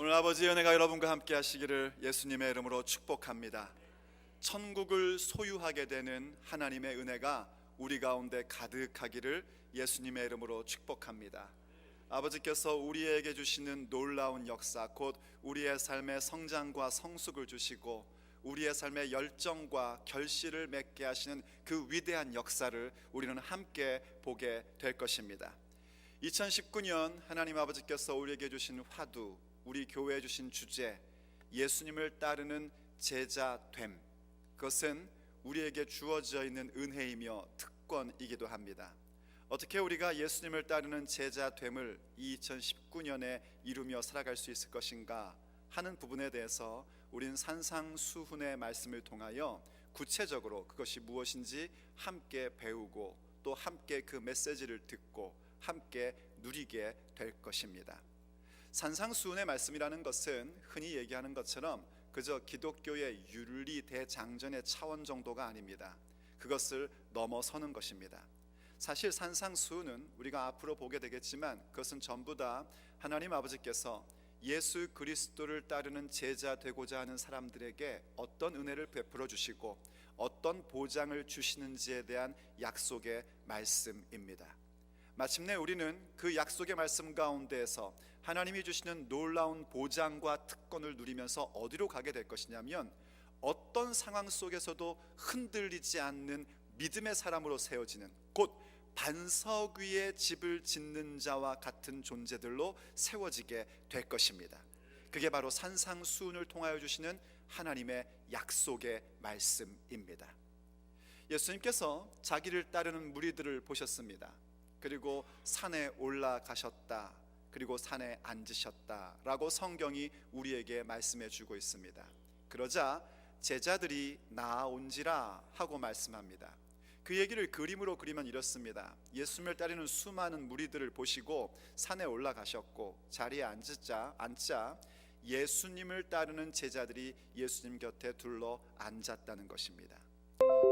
오늘 아버지의 은혜가 여러분과 함께 하시기를 예수님의 이름으로 축복합니다. 천국을 소유하게 되는 하나님의 은혜가 우리 가운데 가득하기를 예수님의 이름으로 축복합니다. 아버지께서 우리에게 주시는 놀라운 역사, 곧 우리의 삶의 성장과 성숙을 주시고 우리의 삶의 열정과 결실을 맺게 하시는 그 위대한 역사를 우리는 함께 보게 될 것입니다. 2019년 하나님 아버지께서 우리에게 주신 화두, 우리 교회에 주신 주제, 예수님을 따르는 제자됨, 그것은 우리에게 주어져 있는 은혜이며 특권이기도 합니다. 어떻게 우리가 예수님을 따르는 제자됨을 2019년에 이루며 살아갈 수 있을 것인가 하는 부분에 대해서 우린 산상수훈의 말씀을 통하여 구체적으로 그것이 무엇인지 함께 배우고 또 함께 그 메시지를 듣고 함께 누리게 될 것입니다. 산상수훈의 말씀이라는 것은 흔히 얘기하는 것처럼 그저 기독교의 윤리 대장전의 차원 정도가 아닙니다. 그것을 넘어서는 것입니다. 사실 산상수훈은 우리가 앞으로 보게 되겠지만 그것은 전부 다 하나님 아버지께서 예수 그리스도를 따르는 제자 되고자 하는 사람들에게 어떤 은혜를 베풀어 주시고 어떤 보장을 주시는지에 대한 약속의 말씀입니다. 마침내 우리는 그 약속의 말씀 가운데에서 하나님이 주시는 놀라운 보장과 특권을 누리면서 어디로 가게 될 것이냐면 어떤 상황 속에서도 흔들리지 않는 믿음의 사람으로 세워지는, 곧 반석 위에 집을 짓는 자와 같은 존재들로 세워지게 될 것입니다. 그게 바로 산상수훈을 통하여 주시는 하나님의 약속의 말씀입니다. 예수님께서 자기를 따르는 무리들을 보셨습니다. 그리고 산에 올라가셨다, 그리고 산에 앉으셨다 라고 성경이 우리에게 말씀해 주고 있습니다. 그러자 제자들이 나아온지라 하고 말씀합니다. 그 얘기를 그림으로 그리면 이렇습니다. 예수님을 따르는 수많은 무리들을 보시고 산에 올라가셨고 자리에 앉자 예수님을 따르는 제자들이 예수님 곁에 둘러 앉았다는 것입니다.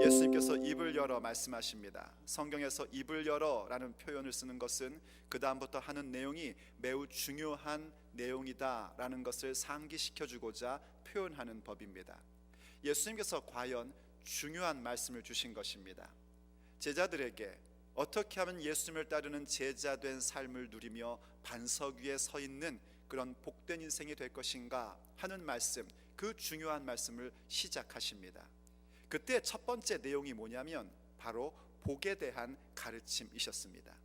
예수님께서 입을 열어 말씀하십니다. 성경에서 입을 열어 라는 표현을 쓰는 것은 그 다음부터 하는 내용이 매우 중요한 내용이다 라는 것을 상기시켜 주고자 표현하는 법입니다. 예수님께서 과연 중요한 말씀을 주신 것입니다. 제자들에게 어떻게 하면 예수님을 따르는 제자된 삶을 누리며 반석 위에 서 있는 그런 복된 인생이 될 것인가 하는 말씀, 그 중요한 말씀을 시작하십니다. 그때 첫 번째 내용이 뭐냐면 바로 복에 대한 가르침이셨습니다.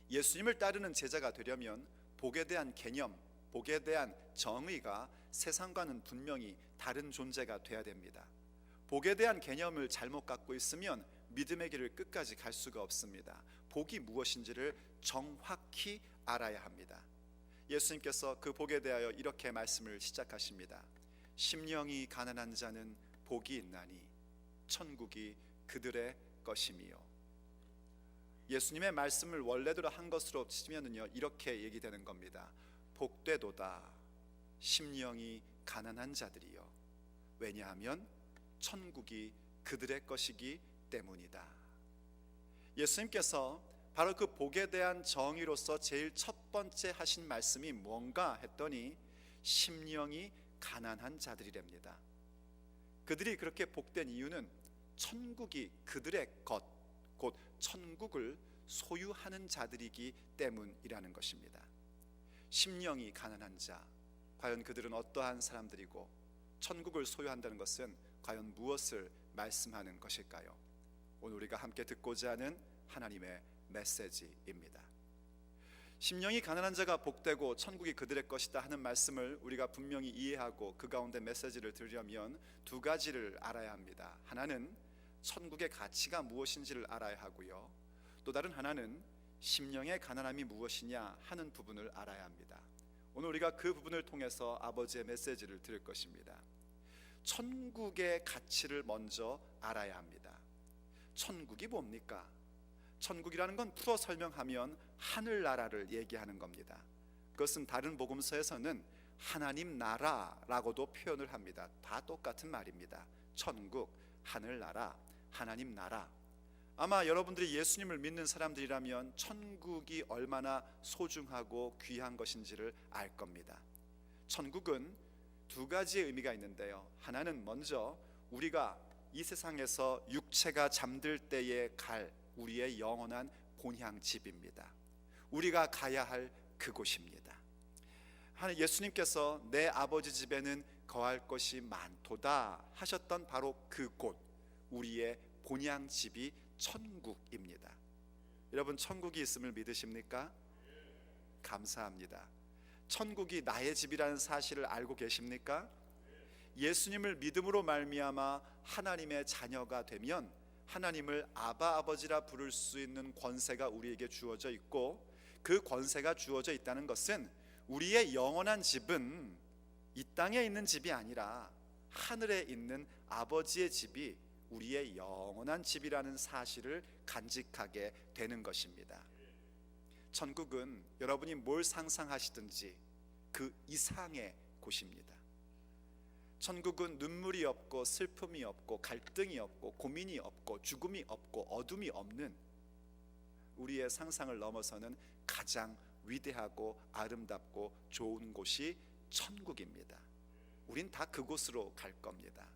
예수님을 따르는 제자가 되려면 복에 대한 개념, 복에 대한 정의가 세상과는 분명히 다른 존재가 돼야 됩니다. 복에 대한 개념을 잘못 갖고 있으면 믿음의 길을 끝까지 갈 수가 없습니다. 복이 무엇인지를 정확히 알아야 합니다. 예수님께서 그 복에 대하여 이렇게 말씀을 시작하십니다. 심령이 가난한 자는 복이 있나니 천국이 그들의 것이미요. 예수님의 말씀을 원래대로 한 것으로 치면은요 이렇게 얘기되는 겁니다. 복되도다 심령이 가난한 자들이요, 왜냐하면 천국이 그들의 것이기 때문이다. 예수님께서 바로 그 복에 대한 정의로서 제일 첫 번째 하신 말씀이 뭔가 했더니 심령이 가난한 자들이랍니다. 그들이 그렇게 복된 이유는 천국이 그들의 것, 곧 천국을 소유하는 자들이기 때문이라는 것입니다. 심령이 가난한 자, 과연 그들은 어떠한 사람들이고 천국을 소유한다는 것은 과연 무엇을 말씀하는 것일까요? 오늘 우리가 함께 듣고자 하는 하나님의 메시지입니다. 심령이 가난한 자가 복되고 천국이 그들의 것이다 하는 말씀을 우리가 분명히 이해하고 그 가운데 메시지를 들으려면 두 가지를 알아야 합니다. 하나는 천국의 가치가 무엇인지를 알아야 하고요, 또 다른 하나는 심령의 가난함이 무엇이냐 하는 부분을 알아야 합니다. 오늘 우리가 그 부분을 통해서 아버지의 메시지를 들을 것입니다. 천국의 가치를 먼저 알아야 합니다. 천국이 뭡니까? 천국이라는 건 풀어 설명하면 하늘나라를 얘기하는 겁니다. 그것은 다른 복음서에서는 하나님 나라라고도 표현을 합니다. 다 똑같은 말입니다. 천국, 하늘나라, 하나님 나라. 아마 여러분들이 예수님을 믿는 사람들이라면 천국이 얼마나 소중하고 귀한 것인지를 알 겁니다. 천국은 두 가지의 의미가 있는데요. 하나는 먼저 우리가 이 세상에서 육체가 잠들 때에 갈 우리의 영원한 본향집입니다. 우리가 가야 할 그곳입니다. 예수님께서 내 아버지 집에는 거할 것이 많도다 하셨던 바로 그곳, 우리의 본향집이 천국입니다. 여러분, 천국이 있음을 믿으십니까? 감사합니다. 천국이 나의 집이라는 사실을 알고 계십니까? 예수님을 믿음으로 말미암아 하나님의 자녀가 되면 하나님을 아바 아버지라 부를 수 있는 권세가 우리에게 주어져 있고, 그 권세가 주어져 있다는 것은 우리의 영원한 집은 이 땅에 있는 집이 아니라 하늘에 있는 아버지의 집이 우리의 영원한 집이라는 사실을 간직하게 되는 것입니다. 천국은 여러분이 뭘 상상하시든지 그 이상의 곳입니다. 천국은 눈물이 없고 슬픔이 없고 갈등이 없고 고민이 없고 죽음이 없고 어둠이 없는, 우리의 상상을 넘어서는 가장 위대하고 아름답고 좋은 곳이 천국입니다. 우린 다 그곳으로 갈 겁니다.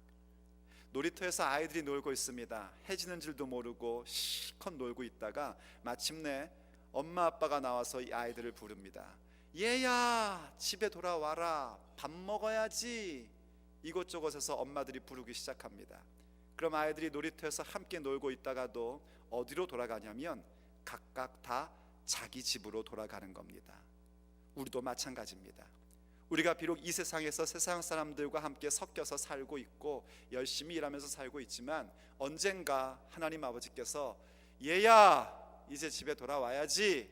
놀이터에서 아이들이 놀고 있습니다. 해지는 줄도 모르고 실컷 놀고 있다가 마침내 엄마 아빠가 나와서 이 아이들을 부릅니다. 얘야, 집에 돌아와라, 밥 먹어야지. 이곳저곳에서 엄마들이 부르기 시작합니다. 그럼 아이들이 놀이터에서 함께 놀고 있다가도 어디로 돌아가냐면 각각 다 자기 집으로 돌아가는 겁니다. 우리도 마찬가지입니다. 우리가 비록 이 세상에서 세상 사람들과 함께 섞여서 살고 있고 열심히 일하면서 살고 있지만, 언젠가 하나님 아버지께서 얘야, 이제 집에 돌아와야지,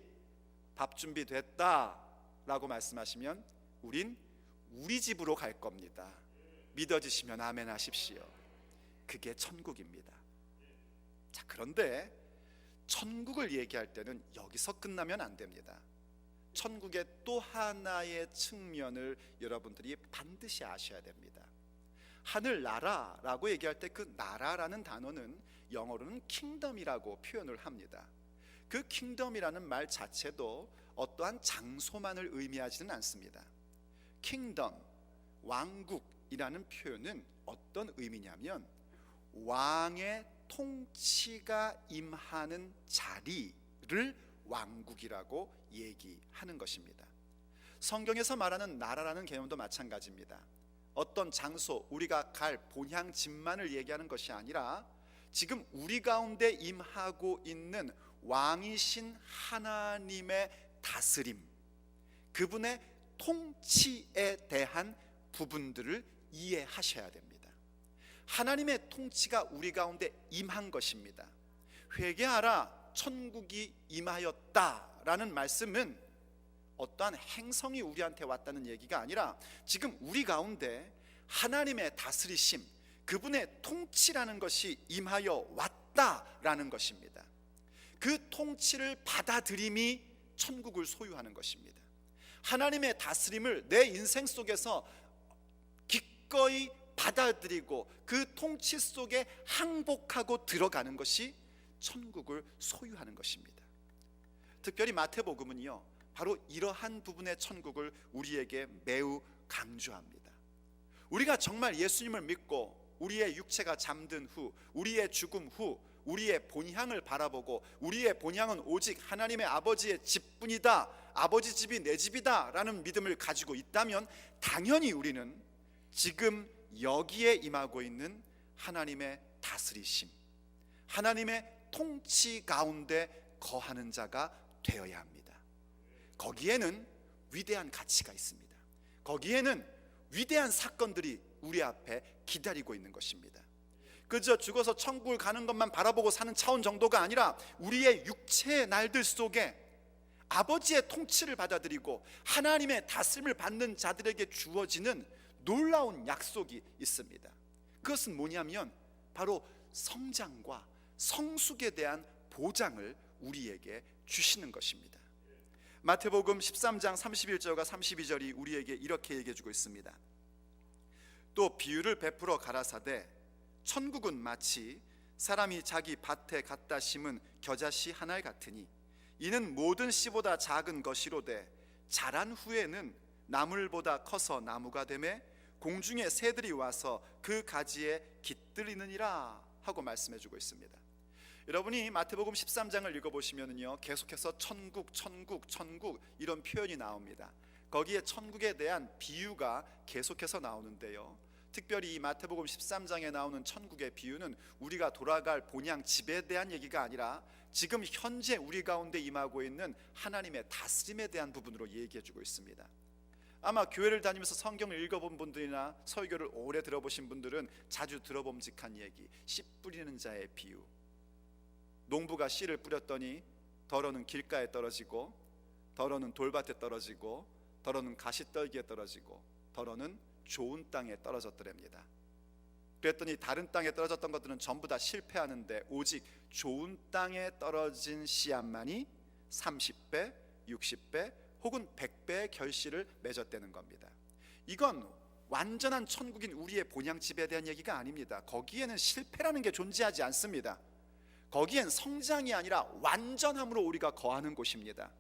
밥 준비됐다 라고 말씀하시면 우린 우리 집으로 갈 겁니다. 믿어지시면 아멘 하십시오. 그게 천국입니다. 자, 그런데 천국을 얘기할 때는 여기서 끝나면 안 됩니다. 천국의 또 하나의 측면을 여러분들이 반드시 아셔야 됩니다. 하늘나라라고 얘기할 때 그 나라라는 단어는 영어로는 킹덤이라고 표현을 합니다. 그 킹덤이라는 말 자체도 어떠한 장소만을 의미하지는 않습니다. 킹덤, 왕국이라는 표현은 어떤 의미냐면 왕의 통치가 임하는 자리를 왕국이라고 얘기하는 것입니다. 성경에서 말하는 나라라는 개념도 마찬가지입니다. 어떤 장소, 우리가 갈 본향집만을 얘기하는 것이 아니라 지금 우리 가운데 임하고 있는 왕이신 하나님의 다스림, 그분의 통치에 대한 부분들을 이해하셔야 됩니다. 하나님의 통치가 우리 가운데 임한 것입니다. 회개하라, 천국이 임하였다라는 말씀은 어떠한 행성이 우리한테 왔다는 얘기가 아니라 지금 우리 가운데 하나님의 다스리심, 그분의 통치라는 것이 임하여 왔다라는 것입니다. 그 통치를 받아들임이 천국을 소유하는 것입니다. 하나님의 다스림을 내 인생 속에서 기꺼이 받아들이고 그 통치 속에 항복하고 들어가는 것이 천국을 소유하는 것입니다. 특별히 마태복음은요, 바로 이러한 부분의 천국을 우리에게 매우 강조합니다. 우리가 정말 예수님을 믿고 우리의 육체가 잠든 후, 우리의 죽음 후 우리의 본향을 바라보고 우리의 본향은 오직 하나님의 아버지의 집뿐이다, 아버지 집이 내 집이다 라는 믿음을 가지고 있다면 당연히 우리는 지금 여기에 임하고 있는 하나님의 다스리심, 하나님의 통치 가운데 거하는 자가 되어야 합니다. 거기에는 위대한 가치가 있습니다. 거기에는 위대한 사건들이 우리 앞에 기다리고 있는 것입니다. 그저 죽어서 천국을 가는 것만 바라보고 사는 차원 정도가 아니라 우리의 육체의 날들 속에 아버지의 통치를 받아들이고 하나님의 다스림을 받는 자들에게 주어지는 놀라운 약속이 있습니다. 그것은 뭐냐면 바로 성장과 성숙에 대한 보장을 우리에게 주시는 것입니다. 마태복음 13장 31절과 32절이 우리에게 이렇게 얘기해 주고 있습니다. 또 비유를 베풀어 가라사대 천국은 마치 사람이 자기 밭에 갖다 심은 겨자씨 하나 같으니 이는 모든 씨보다 작은 것이로되 자란 후에는 나물보다 커서 나무가 되매 공중의 새들이 와서 그 가지에 깃들이느니라 하고 말씀해 주고 있습니다. 여러분이 마태복음 13장을 읽어보시면요, 계속해서 천국, 천국, 천국 이런 표현이 나옵니다. 거기에 천국에 대한 비유가 계속해서 나오는데요, 특별히 이 마태복음 13장에 나오는 천국의 비유는 우리가 돌아갈 본향 집에 대한 얘기가 아니라 지금 현재 우리 가운데 임하고 있는 하나님의 다스림에 대한 부분으로 얘기해 주고 있습니다. 아마 교회를 다니면서 성경을 읽어본 분들이나 설교를 오래 들어보신 분들은 자주 들어봄직한 얘기, 씨 뿌리는 자의 비유. 농부가 씨를 뿌렸더니 덜어는 길가에 떨어지고, 덜어는 돌밭에 떨어지고, 덜어는 가시떨기에 떨어지고, 덜어는 좋은 땅에 떨어졌더랍니다. 그랬더니 다른 땅에 떨어졌던 것들은 전부 다 실패하는데 오직 좋은 땅에 떨어진 씨앗만이 30배, 60배 혹은 100배의 결실을 맺었다는 겁니다. 이건 완전한 천국인 우리의 본향집에 대한 얘기가 아닙니다. 거기에는 실패라는 게 존재하지 않습니다. 거기엔 성장이 아니라 완전함으로 우리가 거하는 곳입니다.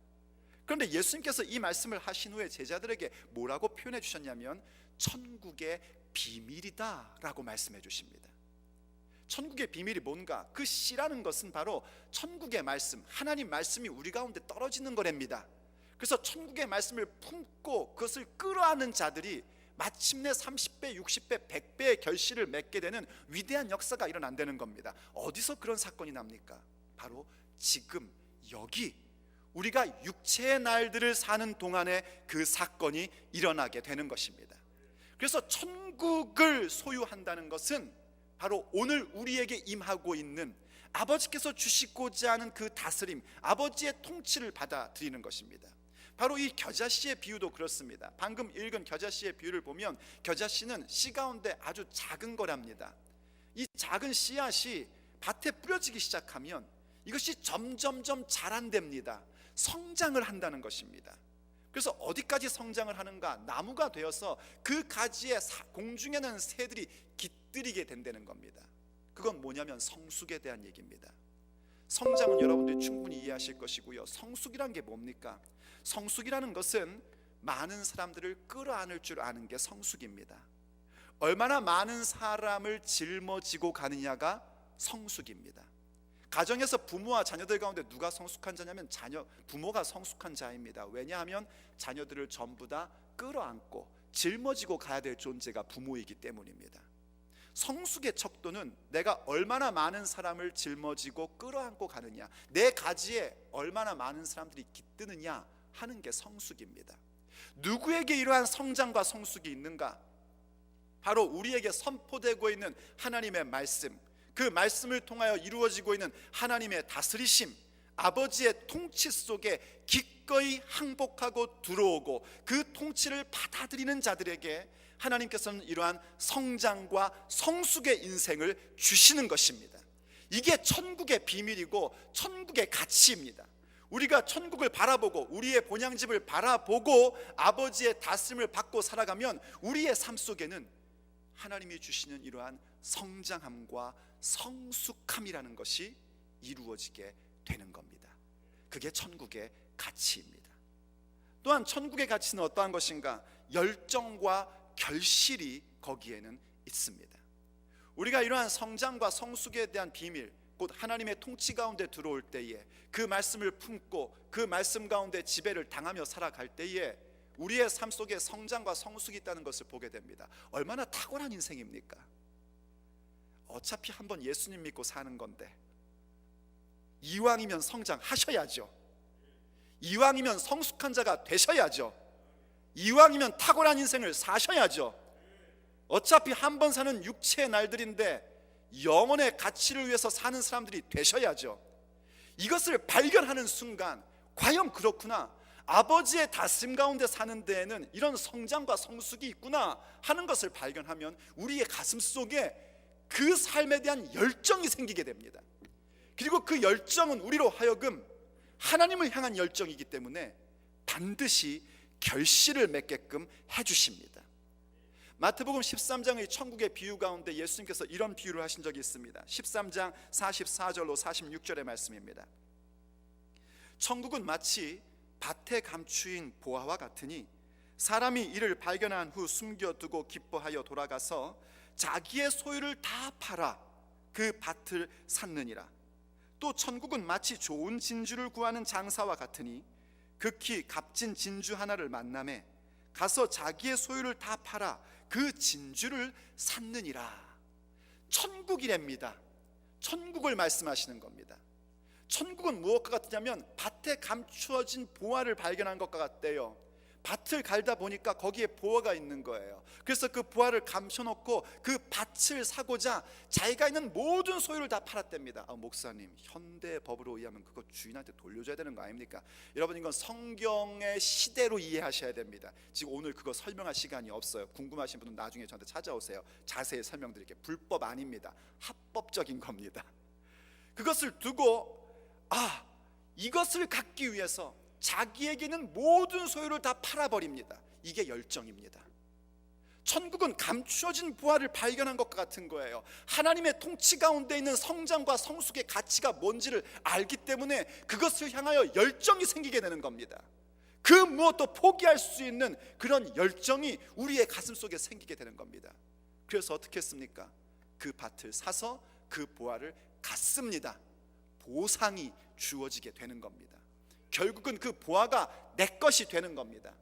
그런데 예수님께서 이 말씀을 하신 후에 제자들에게 뭐라고 표현해 주셨냐면 천국의 비밀이다 라고 말씀해 주십니다. 천국의 비밀이 뭔가? 그 씨라는 것은 바로 천국의 말씀, 하나님 말씀이 우리 가운데 떨어지는 거랍니다. 그래서 천국의 말씀을 품고 그것을 끌어안는 자들이 마침내 30배, 60배, 100배의 결실을 맺게 되는 위대한 역사가 일어난다는 겁니다. 어디서 그런 사건이 납니까? 바로 지금 여기 우리가 육체의 날들을 사는 동안에 그 사건이 일어나게 되는 것입니다. 그래서 천국을 소유한다는 것은 바로 오늘 우리에게 임하고 있는 아버지께서 주시고자 하는 그 다스림, 아버지의 통치를 받아들이는 것입니다. 바로 이 겨자씨의 비유도 그렇습니다. 방금 읽은 겨자씨의 비유를 보면 겨자씨는 씨 가운데 아주 작은 거랍니다. 이 작은 씨앗이 밭에 뿌려지기 시작하면 이것이 점점점 자란답니다. 성장을 한다는 것입니다. 그래서 어디까지 성장을 하는가? 나무가 되어서 그 가지에 공중에는 새들이 깃들이게 된다는 겁니다. 그건 뭐냐면 성숙에 대한 얘기입니다. 성장은 여러분들이 충분히 이해하실 것이고요, 성숙이란 게 뭡니까? 성숙이라는 것은 많은 사람들을 끌어안을 줄 아는 게 성숙입니다. 얼마나 많은 사람을 짊어지고 가느냐가 성숙입니다. 가정에서 부모와 자녀들 가운데 누가 성숙한 자냐면 부모가 성숙한 자입니다. 왜냐하면 자녀들을 전부 다 끌어안고 짊어지고 가야 될 존재가 부모이기 때문입니다. 성숙의 척도는 내가 얼마나 많은 사람을 짊어지고 끌어안고 가느냐, 내 가지에 얼마나 많은 사람들이 깃드느냐 하는 게 성숙입니다. 누구에게 이러한 성장과 성숙이 있는가? 바로 우리에게 선포되고 있는 하나님의 말씀, 그 말씀을 통하여 이루어지고 있는 하나님의 다스리심, 아버지의 통치 속에 기꺼이 항복하고 들어오고 그 통치를 받아들이는 자들에게 하나님께서는 이러한 성장과 성숙의 인생을 주시는 것입니다. 이게 천국의 비밀이고 천국의 가치입니다. 우리가 천국을 바라보고 우리의 본향집을 바라보고 아버지의 다스림을 받고 살아가면 우리의 삶 속에는 하나님이 주시는 이러한 성장함과 성숙함이라는 것이 이루어지게 되는 겁니다. 그게 천국의 가치입니다. 또한 천국의 가치는 어떠한 것인가? 열정과 결실이 거기에는 있습니다. 우리가 이러한 성장과 성숙에 대한 비밀, 곧 하나님의 통치 가운데 들어올 때에 그 말씀을 품고 그 말씀 가운데 지배를 당하며 살아갈 때에 우리의 삶 속에 성장과 성숙이 있다는 것을 보게 됩니다. 얼마나 탁월한 인생입니까? 어차피 한번 예수님 믿고 사는 건데 이왕이면 성장하셔야죠. 이왕이면 성숙한 자가 되셔야죠. 이왕이면 탁월한 인생을 사셔야죠. 어차피 한 번 사는 육체의 날들인데 영혼의 가치를 위해서 사는 사람들이 되셔야죠. 이것을 발견하는 순간 과연 그렇구나, 아버지의 다스림 가운데 사는 데에는 이런 성장과 성숙이 있구나 하는 것을 발견하면 우리의 가슴 속에 그 삶에 대한 열정이 생기게 됩니다. 그리고 그 열정은 우리로 하여금 하나님을 향한 열정이기 때문에 반드시 결실을 맺게끔 해주십니다. 마태복음 13장의 천국의 비유 가운데 예수님께서 이런 비유를 하신 적이 있습니다. 13장 44절로 46절의 말씀입니다. 천국은 마치 밭에 감추인 보화와 같으니 사람이 이를 발견한 후 숨겨두고 기뻐하여 돌아가서 자기의 소유를 다 팔아 그 밭을 샀느니라. 또 천국은 마치 좋은 진주를 구하는 장사와 같으니 극히 값진 진주 하나를 만나매 가서 자기의 소유를 다 팔아 그 진주를 샀느니라. 천국이랍니다. 천국을 말씀하시는 겁니다. 천국은 무엇과 같으냐면 밭에 감추어진 보화를 발견한 것과 같대요. 밭을 갈다 보니까 거기에 보화가 있는 거예요. 그래서 그 보화를 감춰놓고 그 밭을 사고자 자기가 있는 모든 소유를 다 팔았답니다. 목사님, 현대 법으로 의하면 그거 주인한테 돌려줘야 되는 거 아닙니까? 여러분, 이건 성경의 시대로 이해하셔야 됩니다. 지금 오늘 그거 설명할 시간이 없어요. 궁금하신 분은 나중에 저한테 찾아오세요. 자세히 설명드릴게요. 불법 아닙니다. 합법적인 겁니다. 그것을 두고 이것을 갖기 위해서 자기에게 있는 모든 소유를 다 팔아버립니다. 이게 열정입니다. 천국은 감추어진 보화를 발견한 것과 같은 거예요. 하나님의 통치 가운데 있는 성장과 성숙의 가치가 뭔지를 알기 때문에 그것을 향하여 열정이 생기게 되는 겁니다. 그 무엇도 포기할 수 있는 그런 열정이 우리의 가슴 속에 생기게 되는 겁니다. 그래서 어떻게 했습니까? 그 밭을 사서 그 보화를 갚습니다. 보상이 주어지게 되는 겁니다. 결국은 그 보화가 내 것이 되는 겁니다.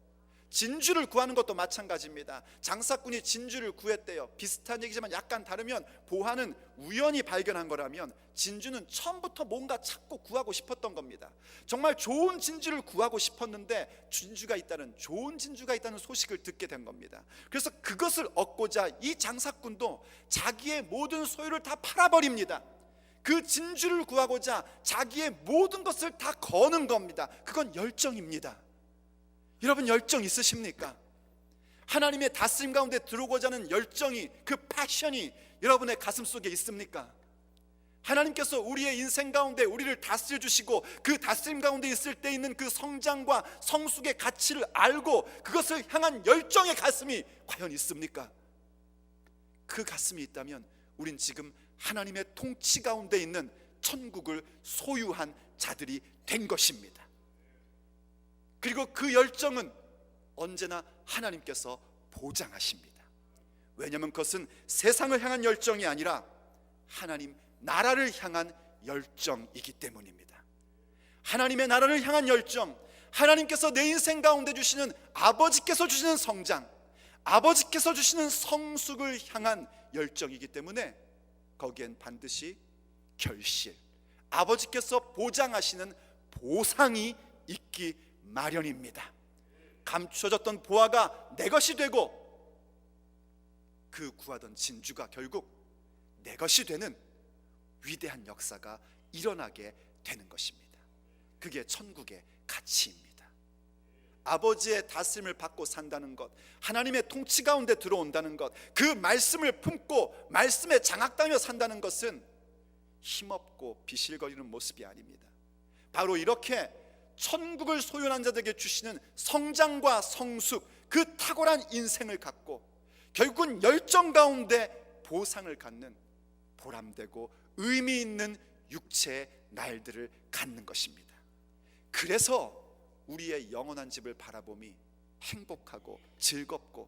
진주를 구하는 것도 마찬가지입니다. 장사꾼이 진주를 구했대요. 비슷한 얘기지만 약간 다르면, 보화는 우연히 발견한 거라면 진주는 처음부터 뭔가 찾고 구하고 싶었던 겁니다. 정말 좋은 진주를 구하고 싶었는데 좋은 진주가 있다는 소식을 듣게 된 겁니다. 그래서 그것을 얻고자 이 장사꾼도 자기의 모든 소유를 다 팔아버립니다. 그 진주를 구하고자 자기의 모든 것을 다 거는 겁니다. 그건 열정입니다. 여러분, 열정 있으십니까? 하나님의 다스림 가운데 들어오고자 하는 열정이, 그 패션이 여러분의 가슴 속에 있습니까? 하나님께서 우리의 인생 가운데 우리를 다스려 주시고 그 다스림 가운데 있을 때 있는 그 성장과 성숙의 가치를 알고 그것을 향한 열정의 가슴이 과연 있습니까? 그 가슴이 있다면 우린 지금 하나님의 통치 가운데 있는 천국을 소유한 자들이 된 것입니다. 그리고 그 열정은 언제나 하나님께서 보장하십니다. 왜냐하면 그것은 세상을 향한 열정이 아니라 하나님 나라를 향한 열정이기 때문입니다. 하나님의 나라를 향한 열정, 하나님께서 내 인생 가운데 주시는, 아버지께서 주시는 성장, 아버지께서 주시는 성숙을 향한 열정이기 때문에 거기엔 반드시 결실, 아버지께서 보장하시는 보상이 있기 마련입니다. 감춰졌던 보화가 내 것이 되고 그 구하던 진주가 결국 내 것이 되는 위대한 역사가 일어나게 되는 것입니다. 그게 천국의 가치입니다. 아버지의 다스림을 받고 산다는 것, 하나님의 통치 가운데 들어온다는 것, 그 말씀을 품고 말씀에 장악당하며 산다는 것은 힘없고 비실거리는 모습이 아닙니다. 바로 이렇게 천국을 소유한 자들에게 주시는 성장과 성숙, 그 탁월한 인생을 갖고 결국은 열정 가운데 보상을 갖는 보람되고 의미 있는 육체의 날들을 갖는 것입니다. 그래서 우리의 영원한 집을 바라보니 행복하고 즐겁고,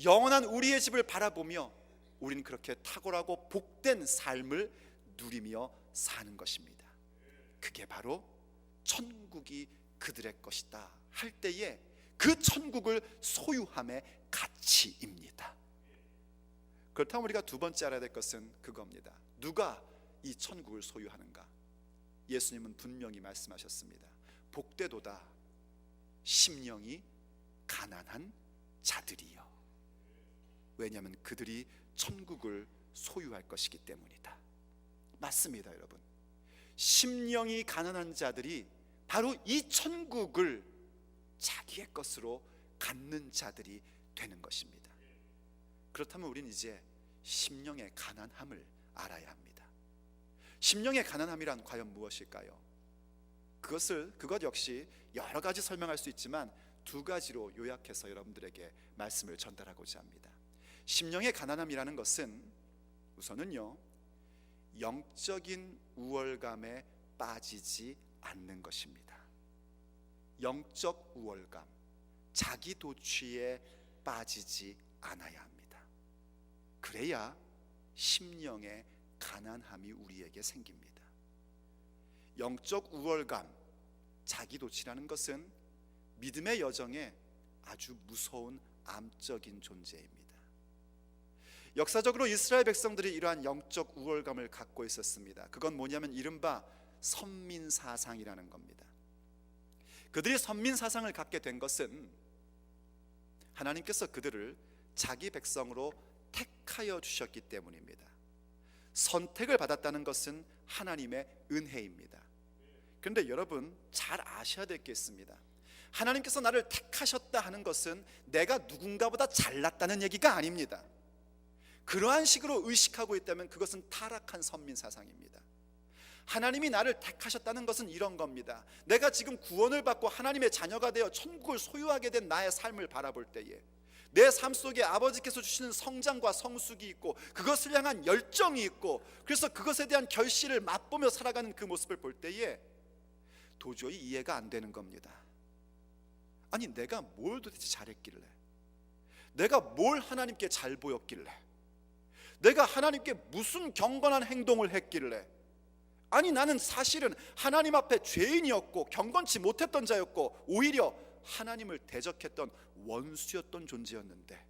영원한 우리의 집을 바라보며 우리는 그렇게 탁월하고 복된 삶을 누리며 사는 것입니다. 그게 바로 천국이 그들의 것이다 할 때에 그 천국을 소유함의 가치입니다. 그렇다면 우리가 두 번째 알아야 될 것은 그겁니다. 누가 이 천국을 소유하는가? 예수님은 분명히 말씀하셨습니다. 복되도다 심령이 가난한 자들이요. 왜냐하면 그들이 천국을 소유할 것이기 때문이다. 맞습니다, 여러분. 심령이 가난한 자들이 바로 이 천국을 자기의 것으로 갖는 자들이 되는 것입니다. 그렇다면 우리는 이제 심령의 가난함을 알아야 합니다. 심령의 가난함이란 과연 무엇일까요? 그것 역시 여러 가지 설명할 수 있지만 두 가지로 요약해서 여러분들에게 말씀을 전달하고자 합니다. 심령의 가난함이라는 것은 우선은요, 영적인 우월감에 빠지지 않는 것입니다. 영적 우월감. 자기 도취에 빠지지 않아야 합니다. 그래야 심령의 가난함이 우리에게 생깁니다. 영적 우월감, 자기 도취라는 것은 믿음의 여정에 아주 무서운 암적인 존재입니다. 역사적으로 이스라엘 백성들이 이러한 영적 우월감을 갖고 있었습니다. 그건 뭐냐면 이른바 선민사상이라는 겁니다. 그들이 선민사상을 갖게 된 것은 하나님께서 그들을 자기 백성으로 택하여 주셨기 때문입니다. 선택을 받았다는 것은 하나님의 은혜입니다. 그런데 여러분 잘 아셔야 될 게 있습니다. 하나님께서 나를 택하셨다 하는 것은 내가 누군가보다 잘났다는 얘기가 아닙니다. 그러한 식으로 의식하고 있다면 그것은 타락한 선민사상입니다. 하나님이 나를 택하셨다는 것은 이런 겁니다. 내가 지금 구원을 받고 하나님의 자녀가 되어 천국을 소유하게 된 나의 삶을 바라볼 때에 내 삶 속에 아버지께서 주시는 성장과 성숙이 있고 그것을 향한 열정이 있고 그래서 그것에 대한 결실을 맛보며 살아가는 그 모습을 볼 때에 도저히 이해가 안 되는 겁니다. 아니 내가 뭘 도대체 잘했길래, 내가 뭘 하나님께 잘 보였길래, 내가 하나님께 무슨 경건한 행동을 했길래, 아니 나는 사실은 하나님 앞에 죄인이었고 경건치 못했던 자였고 오히려 하나님을 대적했던 원수였던 존재였는데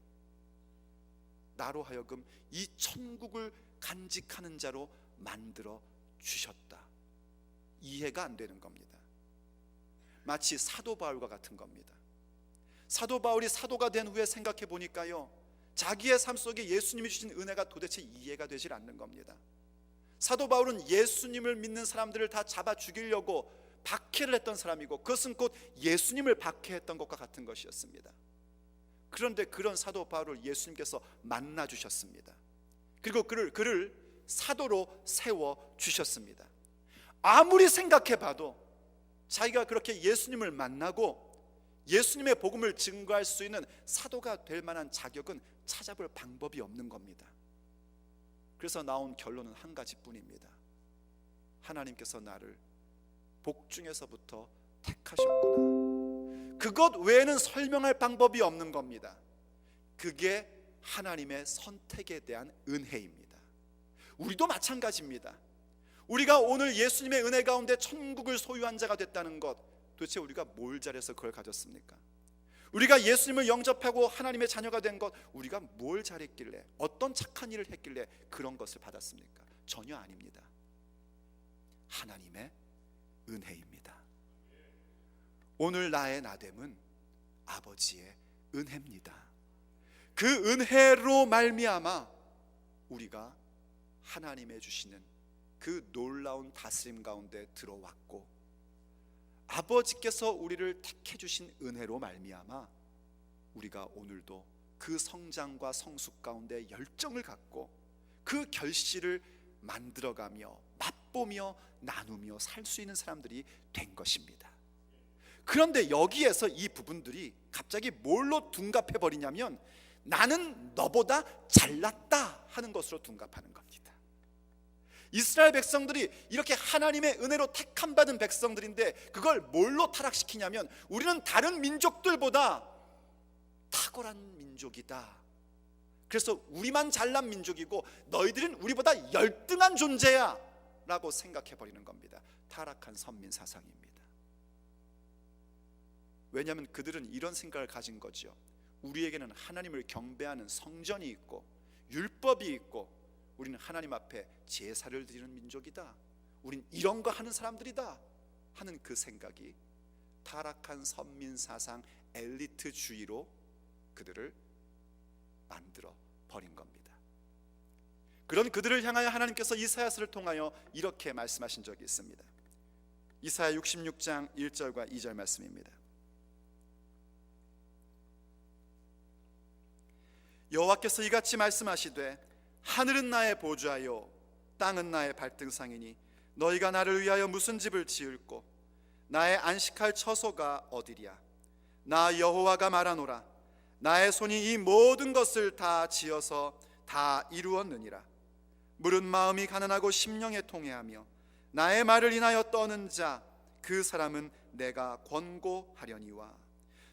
나로 하여금 이 천국을 간직하는 자로 만들어 주셨다. 이해가 안 되는 겁니다. 마치 사도 바울과 같은 겁니다. 사도 바울이 사도가 된 후에 생각해 보니까요, 자기의 삶 속에 예수님이 주신 은혜가 도대체 이해가 되질 않는 겁니다. 사도 바울은 예수님을 믿는 사람들을 다 잡아 죽이려고 박해를 했던 사람이고 그것은 곧 예수님을 박해했던 것과 같은 것이었습니다. 그런데 그런 사도 바울을 예수님께서 만나 주셨습니다. 그리고 그를 사도로 세워 주셨습니다. 아무리 생각해 봐도 자기가 그렇게 예수님을 만나고 예수님의 복음을 증거할 수 있는 사도가 될 만한 자격은 찾아볼 방법이 없는 겁니다. 그래서 나온 결론은 한 가지뿐입니다. 하나님께서 나를 복중에서부터 택하셨구나. 그것 외에는 설명할 방법이 없는 겁니다. 그게 하나님의 선택에 대한 은혜입니다. 우리도 마찬가지입니다. 우리가 오늘 예수님의 은혜 가운데 천국을 소유한 자가 됐다는 것, 도대체 우리가 뭘 잘해서 그걸 가졌습니까? 우리가 예수님을 영접하고 하나님의 자녀가 된 것, 우리가 뭘 잘했길래, 어떤 착한 일을 했길래 그런 것을 받았습니까? 전혀 아닙니다. 하나님의 은혜입니다. 오늘 나의 나됨은 아버지의 은혜입니다. 그 은혜로 말미암아 우리가 하나님의 주시는 그 놀라운 다스림 가운데 들어왔고 아버지께서 우리를 택해 주신 은혜로 말미암아 우리가 오늘도 그 성장과 성숙 가운데 열정을 갖고 그 결실을 만들어가며 맛보며 나누며 살 수 있는 사람들이 된 것입니다. 그런데 여기에서 이 부분들이 갑자기 뭘로 둔갑해 버리냐면 나는 너보다 잘났다 하는 것으로 둔갑하는 겁니다. 이스라엘 백성들이 이렇게 하나님의 은혜로 택함 받은 백성들인데 그걸 뭘로 타락시키냐면 우리는 다른 민족들보다 탁월한 민족이다. 그래서 우리만 잘난 민족이고 너희들은 우리보다 열등한 존재야 라고 생각해 버리는 겁니다. 타락한 선민 사상입니다. 왜냐하면 그들은 이런 생각을 가진 거죠. 우리에게는 하나님을 경배하는 성전이 있고 율법이 있고 우리는 하나님 앞에 제사를 드리는 민족이다. 우린 이런 거 하는 사람들이다 하는 그 생각이 타락한 선민사상 엘리트주의로 그들을 만들어 버린 겁니다. 그런 그들을 향하여 하나님께서 이사야서를 통하여 이렇게 말씀하신 적이 있습니다. 이사야 66장 1절과 2절 말씀입니다. 여호와께서 이같이 말씀하시되 하늘은 나의 보좌요 땅은 나의 발등상이니 너희가 나를 위하여 무슨 집을 지을꼬 나의 안식할 처소가 어디랴. 나 여호와가 말하노라. 나의 손이 이 모든 것을 다 지어서 다 이루었느니라. 물은 마음이 가난하고 심령에 통회하며 나의 말을 인하여 떠는 자 그 사람은 내가 권고하려니와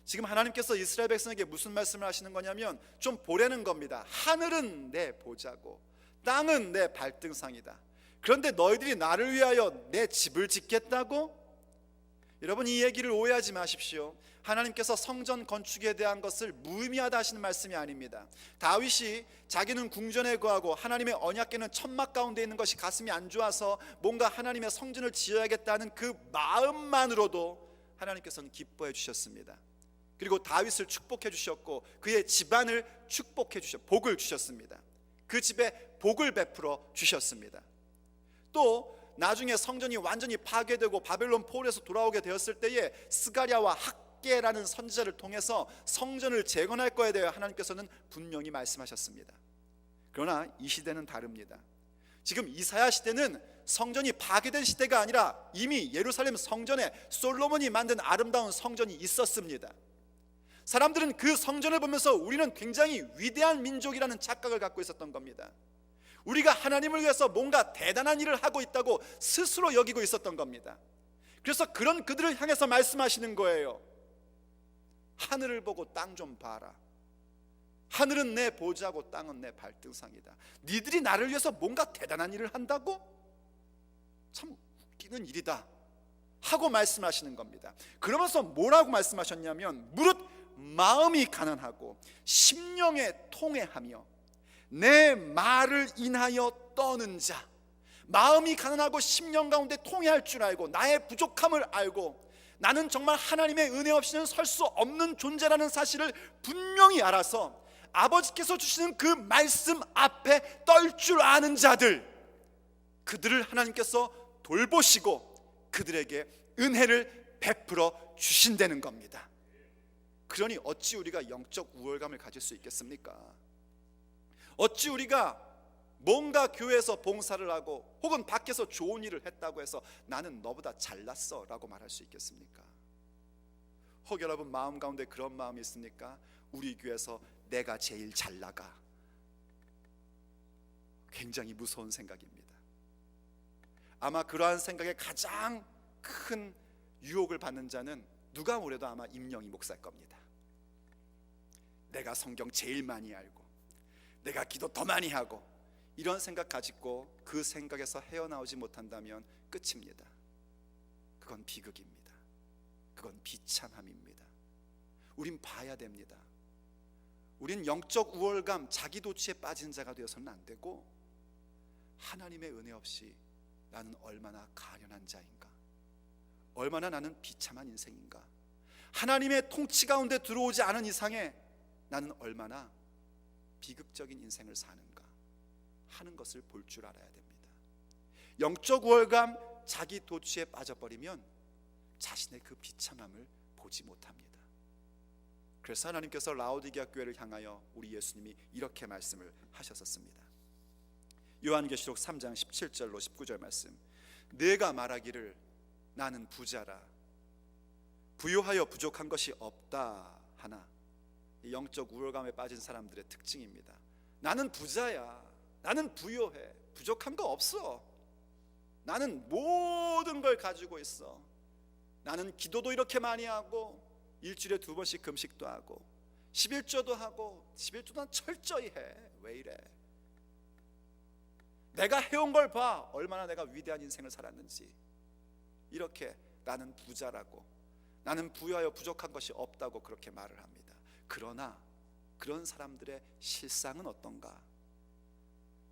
지금 하나님께서 이스라엘 백성에게 무슨 말씀을 하시는 거냐면 좀 보라는 겁니다. 하늘은 내 보자고 땅은 내 발등상이다. 그런데 너희들이 나를 위하여 내 집을 짓겠다고? 여러분, 이 얘기를 오해하지 마십시오. 하나님께서 성전 건축에 대한 것을 무의미하다 하시는 말씀이 아닙니다. 다윗이 자기는 궁전에 거하고 하나님의 언약궤는 천막 가운데 있는 것이 가슴이 안 좋아서 뭔가 하나님의 성전을 지어야겠다는 그 마음만으로도 하나님께서는 기뻐해 주셨습니다. 그리고 다윗을 축복해 주셨고 그의 집안을 축복해 주셨고 복을 주셨습니다. 그 집에 복을 베풀어 주셨습니다. 또 나중에 성전이 완전히 파괴되고 바벨론 포로에서 돌아오게 되었을 때에 스가랴와 학개라는 선지자를 통해서 성전을 재건할 거에 대해 하나님께서는 분명히 말씀하셨습니다. 그러나 이 시대는 다릅니다. 지금 이사야 시대는 성전이 파괴된 시대가 아니라 이미 예루살렘 성전에 솔로몬이 만든 아름다운 성전이 있었습니다. 사람들은 그 성전을 보면서 우리는 굉장히 위대한 민족이라는 착각을 갖고 있었던 겁니다. 우리가 하나님을 위해서 뭔가 대단한 일을 하고 있다고 스스로 여기고 있었던 겁니다. 그래서 그런 그들을 향해서 말씀하시는 거예요. 하늘을 보고 땅 좀 봐라. 하늘은 내 보좌고 땅은 내 발등상이다. 니들이 나를 위해서 뭔가 대단한 일을 한다고? 참 웃기는 일이다 하고 말씀하시는 겁니다. 그러면서 뭐라고 말씀하셨냐면 무릇 마음이 가난하고 심령에 통회하며 내 말을 인하여 떠는 자, 마음이 가난하고 심령 가운데 통회할 줄 알고 나의 부족함을 알고 나는 정말 하나님의 은혜 없이는 설 수 없는 존재라는 사실을 분명히 알아서 아버지께서 주시는 그 말씀 앞에 떨 줄 아는 자들, 그들을 하나님께서 돌보시고 그들에게 은혜를 베풀어 주신다는 겁니다. 그러니 어찌 우리가 영적 우월감을 가질 수 있겠습니까? 어찌 우리가 뭔가 교회에서 봉사를 하고 혹은 밖에서 좋은 일을 했다고 해서 나는 너보다 잘났어 라고 말할 수 있겠습니까? 혹 여러분 마음 가운데 그런 마음이 있습니까? 우리 교회에서 내가 제일 잘 나가. 굉장히 무서운 생각입니다. 아마 그러한 생각에 가장 큰 유혹을 받는 자는 누가 뭐래도 아마 임영희 목사일 겁니다. 내가 성경 제일 많이 알고 내가 기도 더 많이 하고 이런 생각 가지고 그 생각에서 헤어나오지 못한다면 끝입니다. 그건 비극입니다. 그건 비참함입니다. 우린 봐야 됩니다. 우린 영적 우월감, 자기도취에 빠진 자가 되어서는 안 되고 하나님의 은혜 없이 나는 얼마나 가련한 자인가, 얼마나 나는 비참한 인생인가, 하나님의 통치 가운데 들어오지 않은 이상에 나는 얼마나 비극적인 인생을 사는가 하는 것을 볼 줄 알아야 됩니다. 영적 우월감, 자기 도취에 빠져버리면 자신의 그 비참함을 보지 못합니다. 그래서 하나님께서 라오디게아 교회를 향하여 우리 예수님이 이렇게 말씀을 하셨었습니다. 요한계시록 3장 17절로 19절 말씀, 내가 말하기를 나는 부자라 부요하여 부족한 것이 없다 하나, 영적 우월감에 빠진 사람들의 특징입니다. 나는 부자야, 나는 부요해, 부족한 거 없어, 나는 모든 걸 가지고 있어, 나는 기도도 이렇게 많이 하고 일주일에 2번씩 금식도 하고 11조도 하고 11조도 난 철저히 해, 왜 이래? 내가 해온 걸 봐, 얼마나 내가 위대한 인생을 살았는지. 이렇게 나는 부자라고, 나는 부유하여 부족한 것이 없다고 그렇게 말을 합니다. 그러나 그런 사람들의 실상은 어떤가?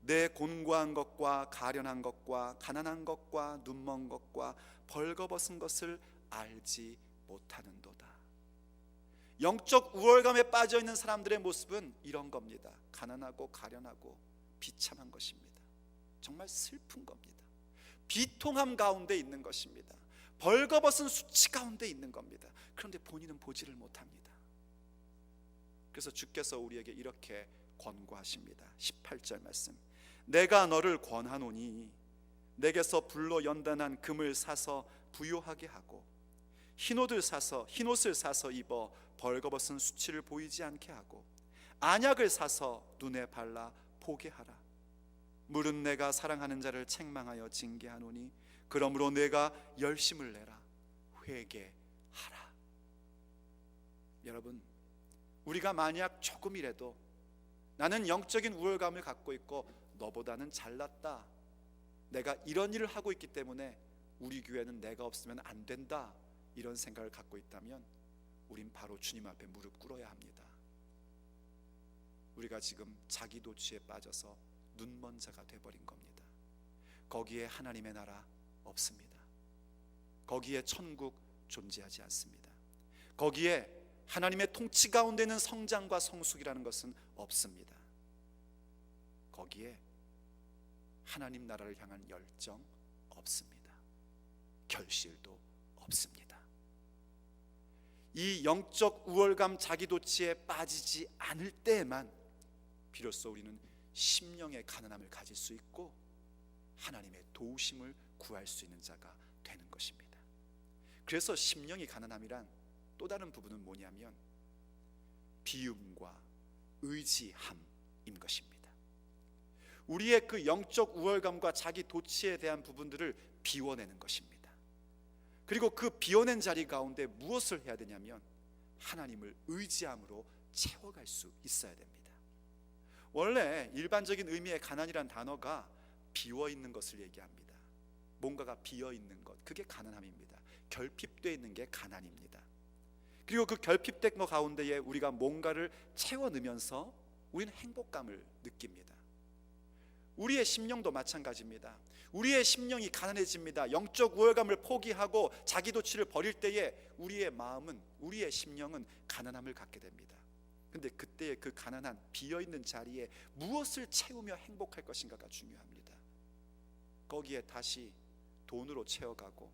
내 곤고한 것과 가련한 것과 가난한 것과 눈먼 것과 벌거벗은 것을 알지 못하는도다. 영적 우월감에 빠져 있는 사람들의 모습은 이런 겁니다. 가난하고 가련하고 비참한 것입니다. 정말 슬픈 겁니다. 비통함 가운데 있는 것입니다. 벌거벗은 수치 가운데 있는 겁니다. 그런데 본인은 보지를 못합니다. 그래서 주께서 우리에게 이렇게 권고하십니다. 18절 말씀, 내가 너를 권하노니 내게서 불로 연단한 금을 사서 부요하게 하고 흰옷을 사서 입어 벌거벗은 수치를 보이지 않게 하고 안약을 사서 눈에 발라 보게 하라. 물은 내가 사랑하는 자를 책망하여 징계하노니 그러므로 내가 열심을 내라 회개하라. 여러분, 우리가 만약 조금이라도 나는 영적인 우월감을 갖고 있고 너보다는 잘났다, 내가 이런 일을 하고 있기 때문에 우리 교회는 내가 없으면 안 된다, 이런 생각을 갖고 있다면 우린 바로 주님 앞에 무릎 꿇어야 합니다. 우리가 지금 자기 도취에 빠져서 눈먼 자가 돼버린 겁니다. 거기에 하나님의 나라 없습니다. 거기에 천국 존재하지 않습니다. 거기에 하나님의 통치 가운데 있는 성장과 성숙이라는 것은 없습니다. 거기에 하나님 나라를 향한 열정 없습니다. 결실도 없습니다. 이 영적 우월감 자기도취에 빠지지 않을 때에만 비로소 우리는 심령의 가난함을 가질 수 있고 하나님의 도우심을 구할 수 있는 자가 되는 것입니다. 그래서 심령이 가난함이란 또 다른 부분은 뭐냐면 비움과 의지함인 것입니다. 우리의 그 영적 우월감과 자기 도취에 대한 부분들을 비워내는 것입니다. 그리고 그 비워낸 자리 가운데 무엇을 해야 되냐면 하나님을 의지함으로 채워갈 수 있어야 됩니다. 원래 일반적인 의미의 가난이란 단어가 비워있는 것을 얘기합니다. 뭔가가 비어있는 것, 그게 가난함입니다. 결핍되어 있는 게 가난입니다. 그리고 그 결핍된 것 가운데에 우리가 뭔가를 채워 넣으면서 우리는 행복감을 느낍니다. 우리의 심령도 마찬가지입니다. 우리의 심령이 가난해집니다. 영적 우월감을 포기하고 자기도취를 버릴 때에 우리의 마음은, 우리의 심령은 가난함을 갖게 됩니다. 근데 그때의 그 가난한 비어있는 자리에 무엇을 채우며 행복할 것인가가 중요합니다. 거기에 다시 돈으로 채워가고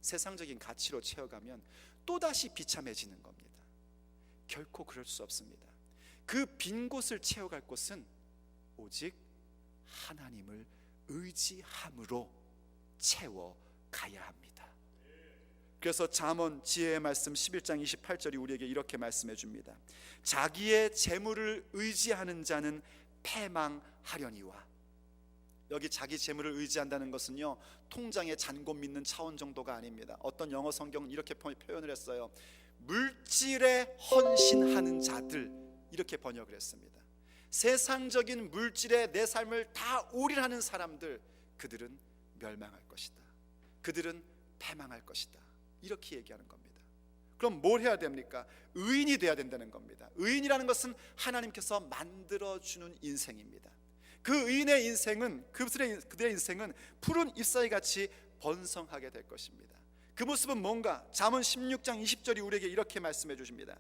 세상적인 가치로 채워가면 또다시 비참해지는 겁니다. 결코 그럴 수 없습니다. 그 빈 곳을 채워갈 곳은 오직 하나님을 의지함으로 채워가야 합니다. 그래서 잠언 지혜의 말씀 11장 28절이 우리에게 이렇게 말씀해 줍니다. 자기의 재물을 의지하는 자는 패망하려니와. 여기 자기 재물을 의지한다는 것은요, 통장에 잔고 믿는 차원 정도가 아닙니다. 어떤 영어 성경은 이렇게 표현을 했어요. 물질에 헌신하는 자들, 이렇게 번역을 했습니다. 세상적인 물질에 내 삶을 다 올인하는 사람들, 그들은 멸망할 것이다, 그들은 패망할 것이다, 이렇게 얘기하는 겁니다. 그럼 뭘 해야 됩니까? 의인이 돼야 된다는 겁니다. 의인이라는 것은 하나님께서 만들어주는 인생입니다. 그 의인의 인생은, 그들의 인생은 푸른 잎사귀 같이 번성하게 될 것입니다. 그 모습은 뭔가? 잠언 16장 20절이 우리에게 이렇게 말씀해 주십니다.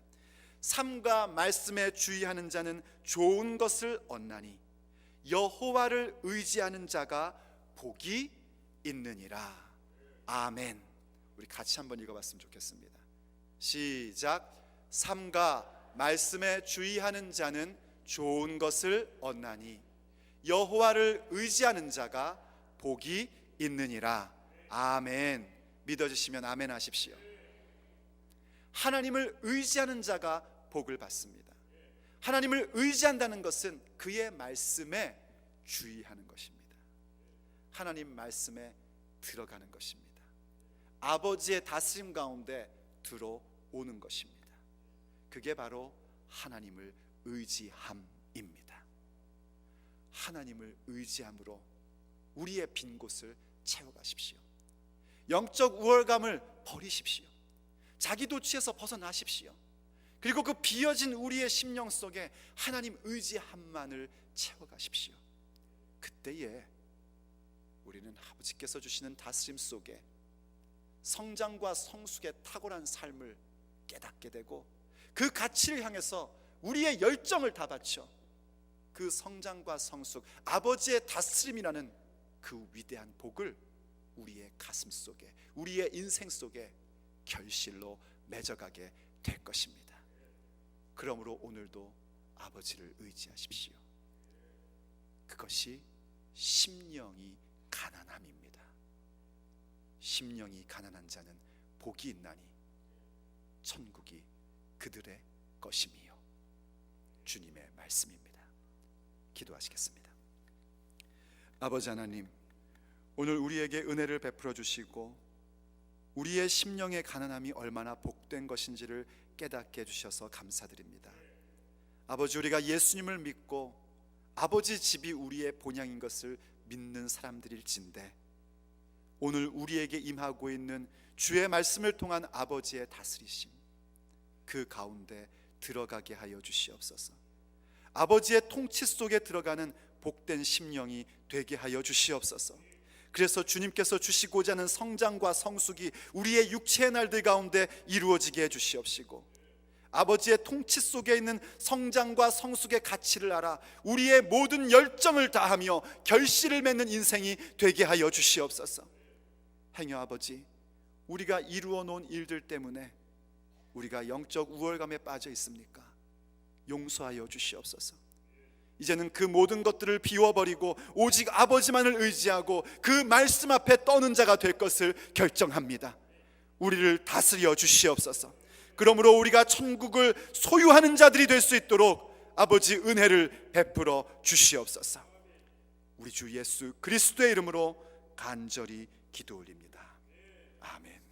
삶과 말씀에 주의하는 자는 좋은 것을 얻나니 여호와를 의지하는 자가 복이 있느니라. 아멘. 우리 같이 한번 읽어봤으면 좋겠습니다. 시작. 삶과 말씀에 주의하는 자는 좋은 것을 얻나니 여호와를 의지하는 자가 복이 있느니라. 아멘. 믿어주시면 아멘 하십시오. 하나님을 의지하는 자가 복을 받습니다. 하나님을 의지한다는 것은 그의 말씀에 주의하는 것입니다. 하나님 말씀에 들어가는 것입니다. 아버지의 다스림 가운데 들어오는 것입니다. 그게 바로 하나님을 의지함입니다. 하나님을 의지함으로 우리의 빈 곳을 채워가십시오. 영적 우월감을 버리십시오. 자기도취에서 벗어나십시오. 그리고 그 비어진 우리의 심령 속에 하나님 의지함만을 채워가십시오. 그때에 우리는 아버지께서 주시는 다스림 속에 성장과 성숙의 탁월한 삶을 깨닫게 되고 그 가치를 향해서 우리의 열정을 다 바쳐 그 성장과 성숙, 아버지의 다스림이라는 그 위대한 복을 우리의 가슴 속에, 우리의 인생 속에 결실로 맺어가게 될 것입니다. 그러므로 오늘도 아버지를 의지하십시오. 그것이 심령이 가난함입니다. 심령이 가난한 자는 복이 있나니 천국이 그들의 것임이요. 주님의 말씀입니다. 기도하시겠습니다. 아버지 하나님, 오늘 우리에게 은혜를 베풀어 주시고 우리의 심령의 가난함이 얼마나 복된 것인지를 깨닫게 해주셔서 감사드립니다. 아버지, 우리가 예수님을 믿고 아버지 집이 우리의 본향인 것을 믿는 사람들일진데, 오늘 우리에게 임하고 있는 주의 말씀을 통한 아버지의 다스리심, 그 가운데 들어가게 하여 주시옵소서. 아버지의 통치 속에 들어가는 복된 심령이 되게 하여 주시옵소서. 그래서 주님께서 주시고자 하는 성장과 성숙이 우리의 육체의 날들 가운데 이루어지게 해 주시옵시고, 아버지의 통치 속에 있는 성장과 성숙의 가치를 알아 우리의 모든 열정을 다하며 결실을 맺는 인생이 되게 하여 주시옵소서. 행여 아버지, 우리가 이루어 놓은 일들 때문에 우리가 영적 우월감에 빠져 있습니까? 용서하여 주시옵소서. 이제는 그 모든 것들을 비워버리고 오직 아버지만을 의지하고 그 말씀 앞에 떠는 자가 될 것을 결정합니다. 우리를 다스려 주시옵소서. 그러므로 우리가 천국을 소유하는 자들이 될 수 있도록 아버지 은혜를 베풀어 주시옵소서. 우리 주 예수 그리스도의 이름으로 간절히 기도 올립니다. 아멘.